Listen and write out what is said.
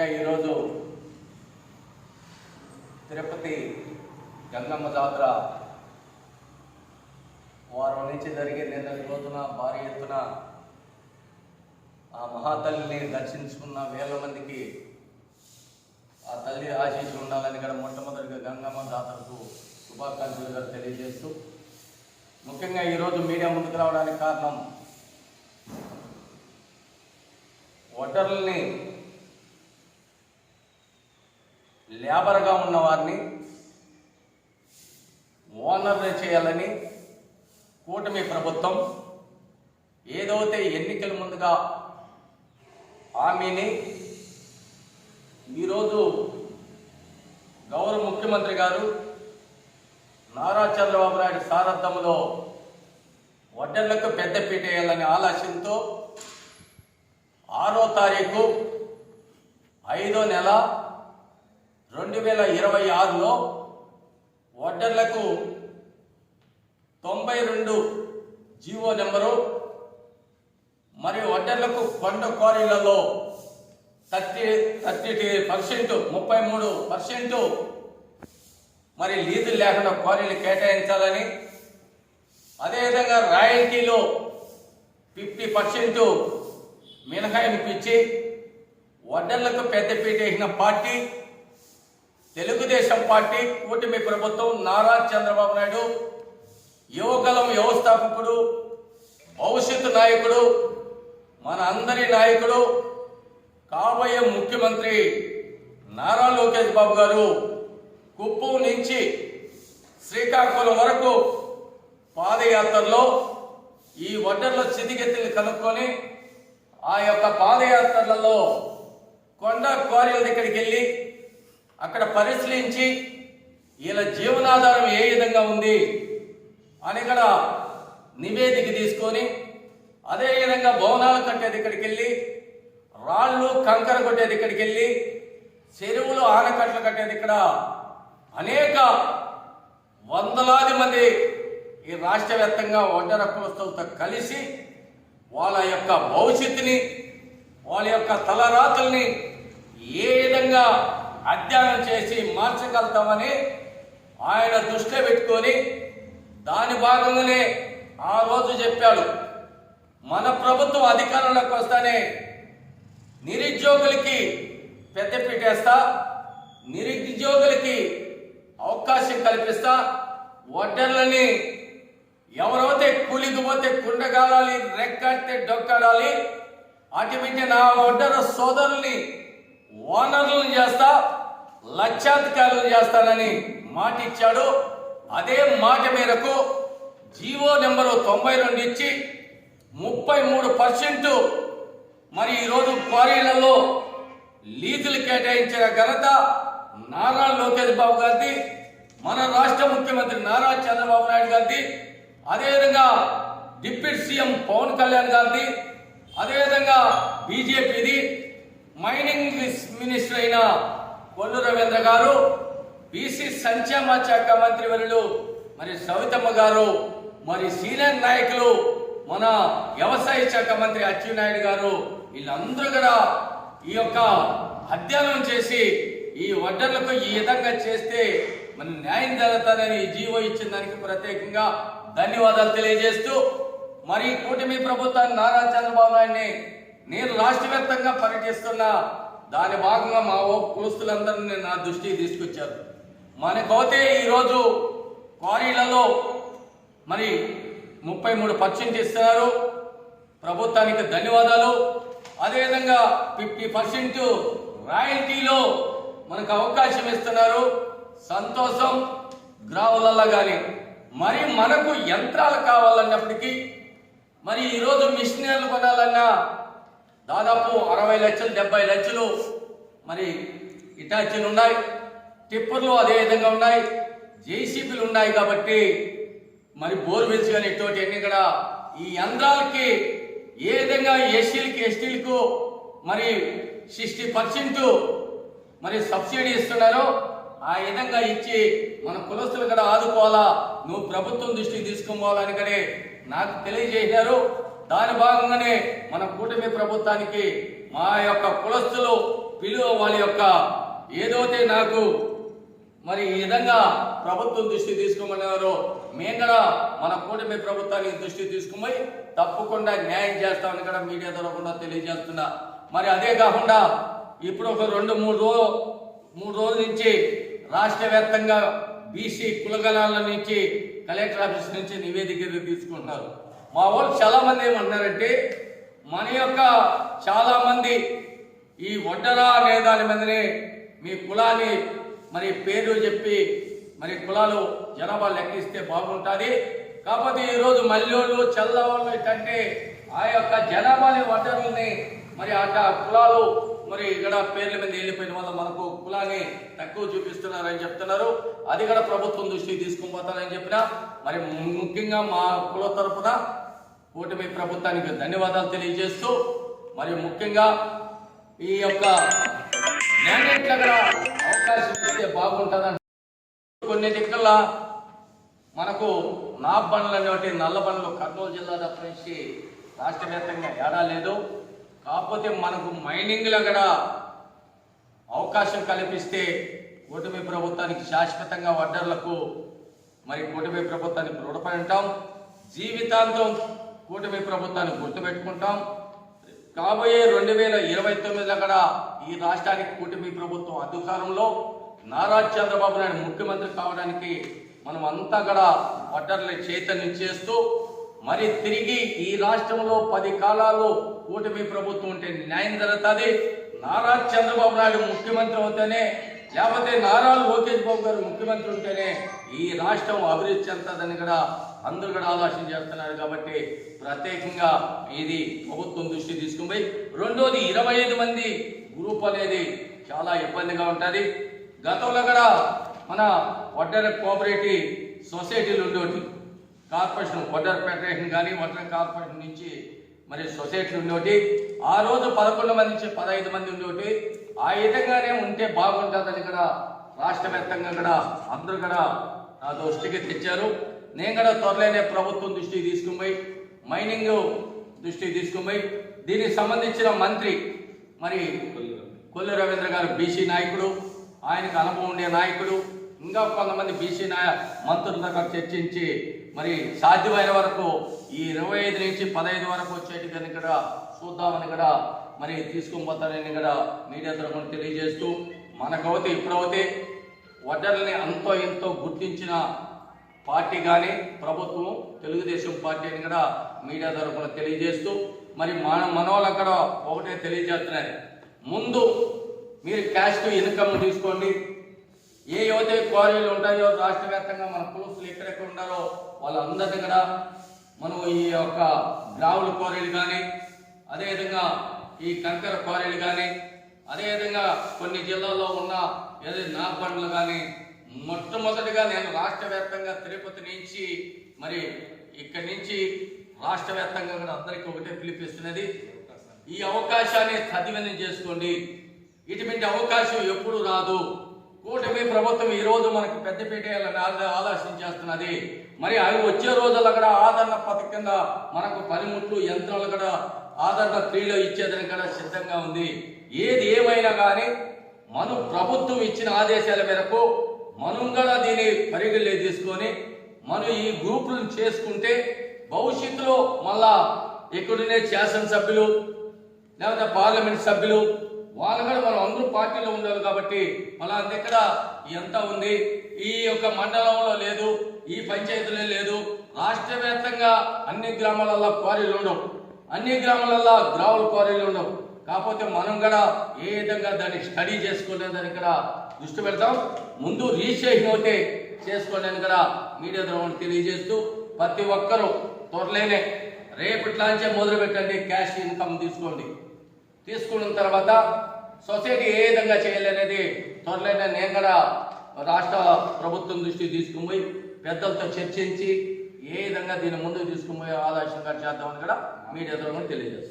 ముఖ్యంగా ఈరోజు తిరుపతి గంగమ్మ జాతర వారం నుంచి జరిగే నిన్నటి రోజున భారీ ఎత్తున ఆ మహాతల్లిని దర్శించుకున్న వేల మందికి ఆ తల్లి ఆశీస్సులు ఉండాలని కూడా మొట్టమొదటిగా గంగమ్మ జాతరకు శుభాకాంక్షలుగా తెలియజేస్తూ, ముఖ్యంగా ఈరోజు మీడియా ముందుకు రావడానికి కారణం ఒడ్డర్లని లేబర్గా ఉన్న వారిని ఓనర్లు చేయాలని కూటమి ప్రభుత్వం ఏదైతే ఎన్నికల ముందుగా హామీని ఈరోజు గౌరవ ముఖ్యమంత్రి గారు నారా చంద్రబాబు నాయుడు సారథ్యంలో వడ్డర్లకు పెద్దపీట వేయాలనే ఆలోచనతో 6వ తారీఖు 5వ నెల 2026లో వడ్డర్లకు 92 జీవో నెంబరు మరియు వడ్డర్లకు కొండ క్వారీలలో 33% మరి లీజులు లేకుండా క్వారీలు కేటాయించాలని, అదేవిధంగా రాయల్టీలో 50% మినహాయింపించి వడ్డర్లకు పెద్దపీట వేసిన పార్టీ తెలుగుదేశం పార్టీ కూటమి ప్రభుత్వం. నారా చంద్రబాబు నాయుడు యువగలం వ్యవస్థాపకుడు, భవిష్యత్తు నాయకుడు, మన అందరి నాయకుడు, కాబోయే ముఖ్యమంత్రి నారా లోకేష్ బాబు గారు కుప్పం నుంచి శ్రీకాకుళం వరకు పాదయాత్రలో ఈ వడ్డర్ల స్థితిగతులు కనుక్కొని ఆ యొక్క పాదయాత్రలలో కొండ క్వారీల దగ్గరికి వెళ్ళి అక్కడ పరిశీలించి వీళ్ళ జీవనాధారం ఏ విధంగా ఉంది అని కూడా నివేదిక తీసుకొని, అదేవిధంగా భవనాలు కట్టేది ఇక్కడికి వెళ్ళి, రాళ్ళు కంకర కొట్టేది ఇక్కడికి వెళ్ళి, చెరువులు ఆనకట్లు కట్టేది ఇక్కడ అనేక వందలాది మంది ఈ రాష్ట్ర వ్యాప్తంగా ఒడ్డర కులస్తులతో కలిసి వాళ్ళ యొక్క భవిష్యత్తుని, వాళ్ళ యొక్క తలరాతుల్ని ఏ విధంగా అధ్యయనం చేసి మార్చగలుగుతామని ఆయన దృష్టిలో పెట్టుకొని దాని భాగంగానే ఆ రోజు చెప్పాడు, మన ప్రభుత్వం అధికారంలోకి వస్తానే నిరుద్యోగులకి పెద్దపీట వేస్తా, నిరుద్యోగులకి అవకాశం కల్పిస్తా, వడ్డర్లని ఎవరైతే కూలికి పోతే కుండగాలాలి, రెక్కడితే డొక్కడాలి, అటువంటి నా వడ్డర సోదరుల్ని ఓనర్లను చేస్తా, లక్షాధికారులను చేస్తానని మాట ఇచ్చాడు. అదే మాట మేరకు జీవో నెంబరు 92 ఇచ్చి 33% మరి ఈరోజు క్వారీలలో లీజులు కేటాయించిన ఘనత నారా లోకేష్ బాబు గారిది, మన రాష్ట్ర ముఖ్యమంత్రి నారా చంద్రబాబు నాయుడు గారిది, అదేవిధంగా డిప్యూటీ సీఎం పవన్ కళ్యాణ్ గారిది, అదేవిధంగా బీజేపీది, మైనింగ్ మినిస్టర్ అయిన కొల్లు రవీంద్ర గారు, బీసీ సంక్షేమ శాఖ మంత్రి వర్యులు మరి సవితమ్మ గారు, మరి సీనియర్ నాయకులు మన వ్యవసాయ శాఖ మంత్రి అచ్చెన్నాయుడు గారు, వీళ్ళందరూ కూడా ఈ యొక్క అధ్యయనం చేసి ఈ వడ్డర్లకు ఈ విధంగా చేస్తే మన న్యాయం జరుగుతుందని జీవో ఇచ్చిన దానికి ప్రత్యేకంగా ధన్యవాదాలు తెలియజేస్తూ, మరి కూటమి ప్రభుత్వాన్ని నారా చంద్రబాబు నాయుడిని నేను రాష్ట్ర వ్యాప్తంగా పర్యటిస్తున్న దాని భాగంగా మా కులస్తులందరినీ నా దృష్టికి తీసుకొచ్చారు. మనకైతే ఈరోజు క్వారీలలో మరి 33% ఇస్తున్నారు, ప్రభుత్వానికి ధన్యవాదాలు. అదేవిధంగా 50% రాయల్టీలో మనకు అవకాశం ఇస్తున్నారు, సంతోషం. గ్రామాలలో కానీ మరి మనకు యంత్రాలు కావాలన్నప్పటికీ మరి ఈరోజు మిషనరీలు కొనాలన్నా దాదాపు 60 లక్షలు 70 లక్షలు మరి ఇటాచీలు ఉన్నాయి, టిప్పర్లు అదేవిధంగా ఉన్నాయి, జేసీబీలు ఉన్నాయి. కాబట్టి మరి బోర్వెల్స్ కానీ ఇటువంటి అన్ని కూడా ఈ యంత్రాలకి ఏ విధంగా ఎస్సీలకి ఎస్టీలకు మరి 60% మరి సబ్సిడీ ఇస్తున్నారో ఆ విధంగా ఇచ్చి మన కులస్తులు కూడా ఆదుకోవాలా, నువ్వు ప్రభుత్వం దృష్టికి తీసుకోవాలని కూడా నాకు తెలియజేశారు. దాని భాగంగానే మన కూటమి ప్రభుత్వానికి మా యొక్క కులస్తులు వాళ్ళ యొక్క ఏదైతే నాకు మరి ఈ విధంగా ప్రభుత్వం దృష్టి తీసుకోమన్నారో మేము కూడా మన కూటమి ప్రభుత్వానికి దృష్టి తీసుకుపోయి తప్పకుండా న్యాయం చేస్తామని కూడా మీడియా ద్వారా కూడా తెలియజేస్తున్నా. మరి అదే కాకుండా ఇప్పుడు ఒక 2-3 రోజుల నుంచి రాష్ట్ర వ్యాప్తంగా బీసీ కులగణాల నుంచి కలెక్టర్ ఆఫీస్ నుంచి నివేదిక తీసుకుంటున్నారు. మా వాళ్ళు చాలా మంది ఏమంటున్నారంటే మన యొక్క చాలా మంది ఈ ఒడ్డరా అనే దాని మీదనే మీ కులాన్ని మరి పేరు చెప్పి మరి కులాలు జనాభా లెక్కిస్తే బాగుంటుంది. కాకపోతే ఈరోజు మల్లోళ్ళు చల్లవాళ్ళు ఏంటంటే ఆ యొక్క జనాభాని ఒడ్డరుల్ని మరి ఆ కులాలు మరి ఇక్కడ పేర్ల మీద వెళ్ళిపోయిన వల్ల మనకు కులాన్ని తక్కువ చూపిస్తున్నారని చెప్తున్నారు. అది కూడా ప్రభుత్వం దృష్టికి తీసుకుని పోతారని చెప్పిన మరి ముఖ్యంగా మా కుల తరఫున కూటమి ప్రభుత్వానికి ధన్యవాదాలు తెలియజేస్తూ మరి ముఖ్యంగా ఈ యొక్క మ్యాండేట్ల కూడా అవకాశం ఇస్తే బాగుంటుందని కొన్ని దిక్కుల మనకు నా బండ్లు అనేవి నల్ల బండ్లు కర్నూలు జిల్లా తప్పించి రాష్ట్ర వ్యాప్తంగా ఏడా లేదు. కాకపోతే మనకు మైనింగ్లో కూడా అవకాశం కల్పిస్తే కూటమి ప్రభుత్వానికి శాశ్వతంగా వడ్డర్లకు మరి కూటమి ప్రభుత్వానికి రుణపడి ఉంటాం. జీవితాంతం కూటమి ప్రభుత్వాన్ని గుర్తుపెట్టుకుంటాం. కాబోయే 2029లో కూడా ఈ రాష్ట్రానికి కూటమి ప్రభుత్వం అధికారంలో నారా చంద్రబాబు నాయుడు ముఖ్యమంత్రి కావడానికి మనం అంతా కూడా వడ్డర్ల చైతన్యం చేస్తూ మరి తిరిగి ఈ రాష్ట్రంలో 10 కాలాలు కూటమి ప్రభుత్వం ఉంటే న్యాయం జరుగుతుంది. నారా చంద్రబాబు నాయుడు ముఖ్యమంత్రి అవుతేనే, లేకపోతే నారా లోకేష్ బాబు గారు ముఖ్యమంత్రి ఉంటేనే ఈ రాష్ట్రం అభివృద్ధి చెందుతుందని కూడా అందరూ కూడా ఆలోచన చేస్తున్నారు. కాబట్టి ప్రత్యేకంగా ఇది ప్రభుత్వం దృష్టి తీసుకుని రెండోది 25 మంది గ్రూప్ అనేది చాలా ఇబ్బందిగా ఉంటుంది. గతంలో కూడా మన వడ్డర్ కోఆపరేటివ్ సొసైటీలు ఉండేవి, కార్పొరేషన్ వడ్డర్ ఫెడరేషన్ కానీ వడ్డర్ కార్పొరేషన్ నుంచి మరి సొసైటీలు ఉండేవి. ఆ రోజు 11 మంది నుంచి 15 మంది ఉండేవి. ఆ విధంగానే ఉంటే బాగుంటుందని కూడా రాష్ట్ర వ్యాప్తంగా కూడా అందరూ కూడా నా దృష్టికి తెచ్చారు. నేను కూడా త్వరలోనే ప్రభుత్వం దృష్టికి తీసుకుపోయి మైనింగ్ దృష్టికి తీసుకుపోయి దీనికి సంబంధించిన మంత్రి మరి కొల్లు రవీంద్ర గారు బీసీ నాయకుడు, ఆయనకు అనుభవం ఉండే నాయకుడు, ఇంకా కొంతమంది బీసీ మంత్రుల దగ్గర చర్చించి మరి సాధ్యమైన వరకు ఈ 25 నుంచి 15 వరకు వచ్చేటికని కూడా చూద్దామని కూడా మరి తీసుకొని పోతారని కూడా మీడియా తరఫున తెలియజేస్తూ మనకైతే ఇప్పుడైతే వడ్డర్లని అంతో ఎంతో గుర్తించిన పార్టీ కానీ ప్రభుత్వం తెలుగుదేశం పార్టీ అని కూడా మీడియా తరఫున తెలియజేస్తూ మరి మనోళ్ళకి కూడా ఒకటే తెలియజేస్తున్నారు. ముందు మీరు క్యాష్ ఇన్కమ్ తీసుకోండి. ఏవైతే క్వారీలు ఉంటాయో రాష్ట్ర వ్యాప్తంగా మన కులస్తులు ఎక్కడెక్కడ ఉన్నారో వాళ్ళందరినీ కూడా మనం ఈ యొక్క గ్రావుల క్వారీలు కానీ, అదేవిధంగా ఈ కంకర క్వారీలు కానీ, అదేవిధంగా కొన్ని జిల్లాల్లో ఉన్న ఏదైనా నాగబండ్లు కానీ మొట్టమొదటిగా నేను రాష్ట్ర వ్యాప్తంగా తిరుపతి నుంచి మరి ఇక్కడి నుంచి రాష్ట్ర వ్యాప్తంగా కూడా అందరికీ ఒకటే పిలిపిస్తున్నది, ఈ అవకాశాన్ని సద్వినియోగం చేసుకోండి. ఇటువంటి అవకాశం ఎప్పుడు రాదు. కూటమి ప్రభుత్వం ఈ రోజు మనకి పెద్దపీట ఆలోచన చేస్తున్నది. మరి అవి వచ్చే రోజుల్లో కూడా ఆదరణ పథకం కింద మనకు పనిముట్లు యంత్రాలు కూడా ఆదరణ 3లో ఇచ్చేదని కూడా సిద్ధంగా ఉంది. ఏది ఏమైనా కానీ మనం ప్రభుత్వం ఇచ్చిన ఆదేశాల మేరకు మనం కూడా దీన్ని పరిగణలో తీసుకొని మనం ఈ గ్రూపులను చేసుకుంటే భవిష్యత్తులో మళ్ళా ఇక్కడున్నే శాసనసభ్యులు లేకపోతే పార్లమెంట్ సభ్యులు వాళ్ళు కూడా మనం అందరూ పార్టీలో ఉండాలి. కాబట్టి మళ్ళా దగ్గర ఎంత ఉంది, ఈ యొక్క మండలంలో లేదు, ఈ పంచాయతీలో లేదు, రాష్ట్ర వ్యాప్తంగా అన్ని గ్రామాలలో క్వారీలు ఉండవు, అన్ని గ్రామాలలో గ్రావుల క్వారీలు ఉండవు. కాకపోతే మనం కూడా ఏ విధంగా దాన్ని స్టడీ చేసుకోలేదని కూడా దృష్టి పెడతాం. ముందు రిజిస్ట్రేషన్ అయితే చేసుకోలేని కూడా మీడియా ద్వారా తెలియజేస్తూ ప్రతి ఒక్కరూ త్వరలోనే రేపట్లాంచే మొదలు పెట్టండి, క్యాష్ ఇన్కమ్ తీసుకోండి. తీసుకున్న తర్వాత సొసైటీ ఏ విధంగా చేయాలనేది త్వరలోనే నేను కూడా రాష్ట్ర ప్రభుత్వం దృష్టికి తీసుకుని పోయి పెద్దలతో చర్చించి ఏ విధంగా దీన్ని ముందుకు తీసుకుని పోయే ఆలోచనగా చేద్దామని కూడా మీడియా ద్వారా తెలియజేస్తాను.